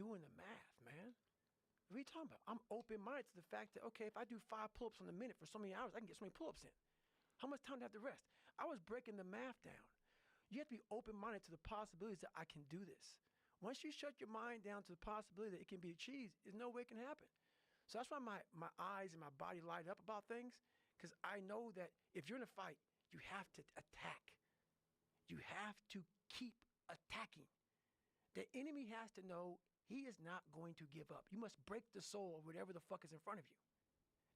doing the math, man. What are you talking about? I'm open-minded to the fact that, okay, if I do 5 pull-ups in a minute for so many hours, I can get so many pull-ups in. How much time do I have to rest? I was breaking the math down. You have to be open-minded to the possibilities that I can do this. Once you shut your mind down to the possibility that it can be achieved, there's no way it can happen. So that's why my eyes and my body light up about things, because I know that if you're in a fight, you have to attack. You have to keep attacking. The enemy has to know he is not going to give up. You must break the soul of whatever the fuck is in front of you.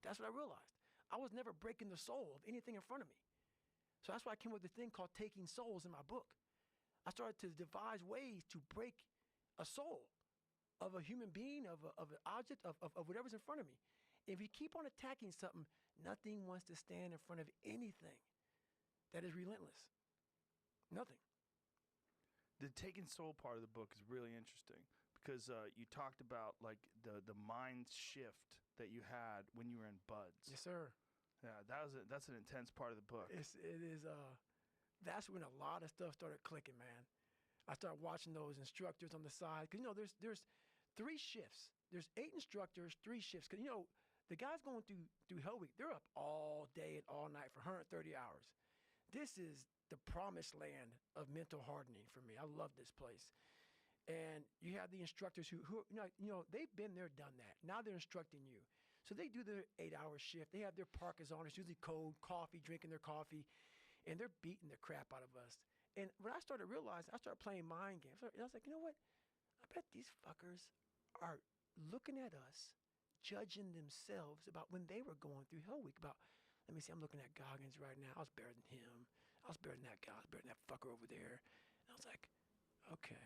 That's what I realized. I was never breaking the soul of anything in front of me. So that's why I came up with this thing called Taking Souls in my book. I started to devise ways to break a soul of a human being, of an object, of whatever's in front of me. If you keep on attacking something, nothing wants to stand in front of anything that is relentless. Nothing. The Taking Soul part of the book is really interesting because you talked about like the mind shift that you had when you were in Buds. Yes, sir. Yeah, that's an intense part of the book. It is. That's when a lot of stuff started clicking, man. I started watching those instructors on the side because there's 3 shifts. There's 8 instructors, 3 shifts. Because the guys going through Hell Week, they're up all day and all night for 130 hours. This is the promised land of mental hardening for me. I love this place. And you have the instructors who they've been there, done that. Now they're instructing you. So they do their 8-hour shift. They have their parkas on. It's usually cold, coffee, drinking their coffee. And they're beating the crap out of us. And when I started realizing, I started playing mind games. And I was like, you know what? I bet these fuckers are looking at us, judging themselves about when they were going through Hell Week. About, let me see, I'm looking at Goggins right now. I was better than him. I was better than that guy. I was better than that fucker over there. And I was like, okay,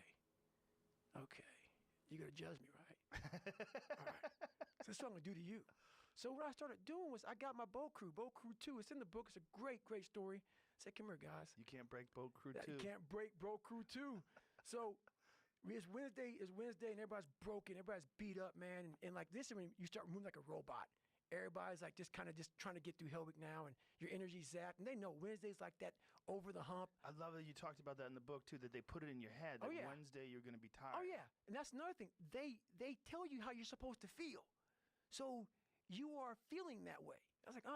you're going to judge me, right? All right. So that's what I'm going to do to you. So what I started doing was I got my Boat Crew 2. It's in the book. It's a great, great story. I said, come here, guys. You can't break Boat Crew 2. You can't break Boat Crew 2. So it's Wednesday, and everybody's broken. Everybody's beat up, man. And like this is when you start moving like a robot. Everybody's like just trying to get through Hell Week now, and your energy's zapped. And they know Wednesday's like that over the hump. I love that you talked about that in the book, too, that they put it in your head that Wednesday you're going to be tired. Oh, yeah. And that's another thing. They tell you how you're supposed to feel. So you are feeling that way. I was like,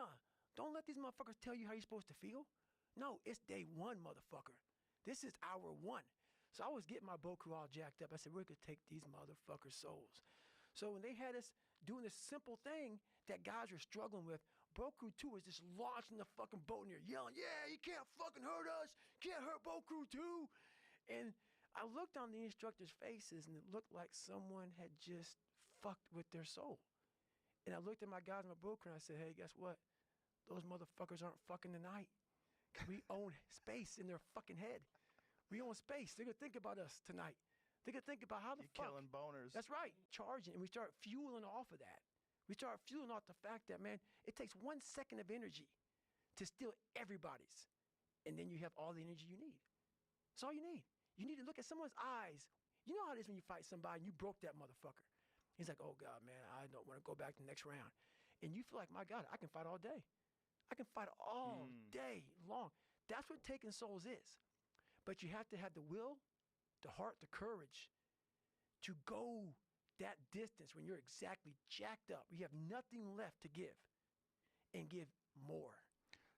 don't let these motherfuckers tell you how you're supposed to feel. No, it's day 1, motherfucker. This is hour 1. So I was getting my boat crew all jacked up. I said, we're going to take these motherfuckers' souls. So when they had us doing this simple thing that guys were struggling with, Boat Crew 2 was just launching the fucking boat in there, yelling, yeah, you can't fucking hurt us. You can't hurt Boat Crew 2. And I looked on the instructors' faces, and it looked like someone had just fucked with their soul. And I looked at my guys in my boat crew, and I said, hey, guess what? Those motherfuckers aren't fucking tonight. We own space in their fucking head. We own space. They're going to think about us tonight. They're going to think about how the You're fuck. killing boners. That's right. Charging. And we start fueling off of that. We start fueling off the fact that, man, it takes 1 second of energy to steal everybody's. And then you have all the energy you need. That's all you need. You need to look at someone's eyes. You know how it is when you fight somebody and you broke that motherfucker. He's like, oh, God, man, I don't want to go back to the next round. And you feel like, my God, I can fight all day. I can fight all day long. That's what taking souls is. But you have to have the will, the heart, the courage to go that distance when you're exactly jacked up. You have nothing left to give and give more.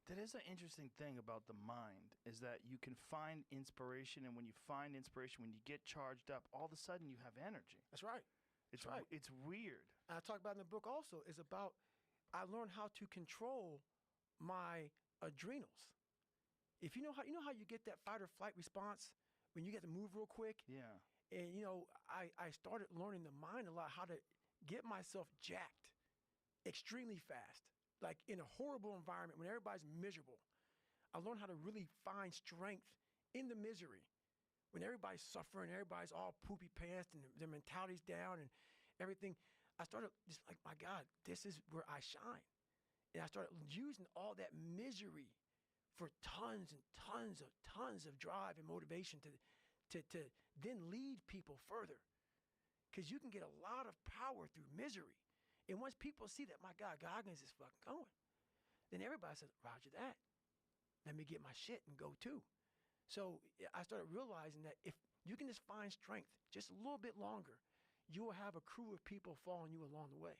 That is an interesting thing about the mind, is that you can find inspiration, and when you find inspiration, when you get charged up, all of a sudden you have energy. That's right. It's right. It's weird. And I talk about in the book also is about I learned how to control my adrenals. If you know how you get that fight or flight response when you get to move real quick. Yeah. And I started learning the mind a lot, how to get myself jacked extremely fast, like in a horrible environment when everybody's miserable. I learned how to really find strength in the misery. When everybody's suffering, everybody's all poopy pants and their mentality's down and everything, I started just like, my God, this is where I shine. And I started using all that misery for tons and tons of drive and motivation to then lead people further. Because you can get a lot of power through misery. And once people see that, my God, Goggins is fucking going, then everybody says, roger that. Let me get my shit and go too. So I started realizing that if you can just find strength just a little bit longer, you will have a crew of people following you along the way.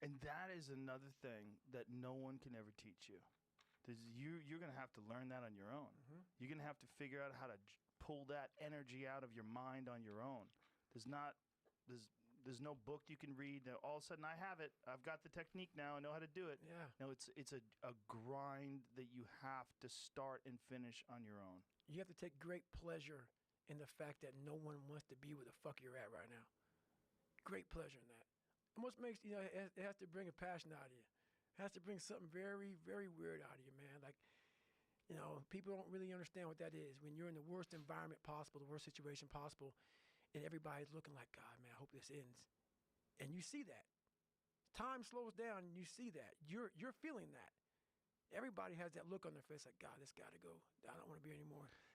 And that is another thing that no one can ever teach you. You're going to have to learn that on your own. Mm-hmm. You're going to have to figure out how to pull that energy out of your mind on your own. There's no book you can read. Now, all of a sudden, I have it. I've got the technique now. I know how to do it. Yeah. No, it's a grind that you have to start and finish on your own. You have to take great pleasure in the fact that no one wants to be where the fuck you're at right now. Great pleasure in that. And what makes, it has to bring a passion out of you. It has to bring something very, very weird out of you, man. Like, people don't really understand what that is. When you're in the worst environment possible, the worst situation possible, and everybody's looking like, God, man, I hope this ends. And you see that. Time slows down and you see that. You're feeling that. Everybody has that look on their face like, God, this got to go. I don't want to be here anymore.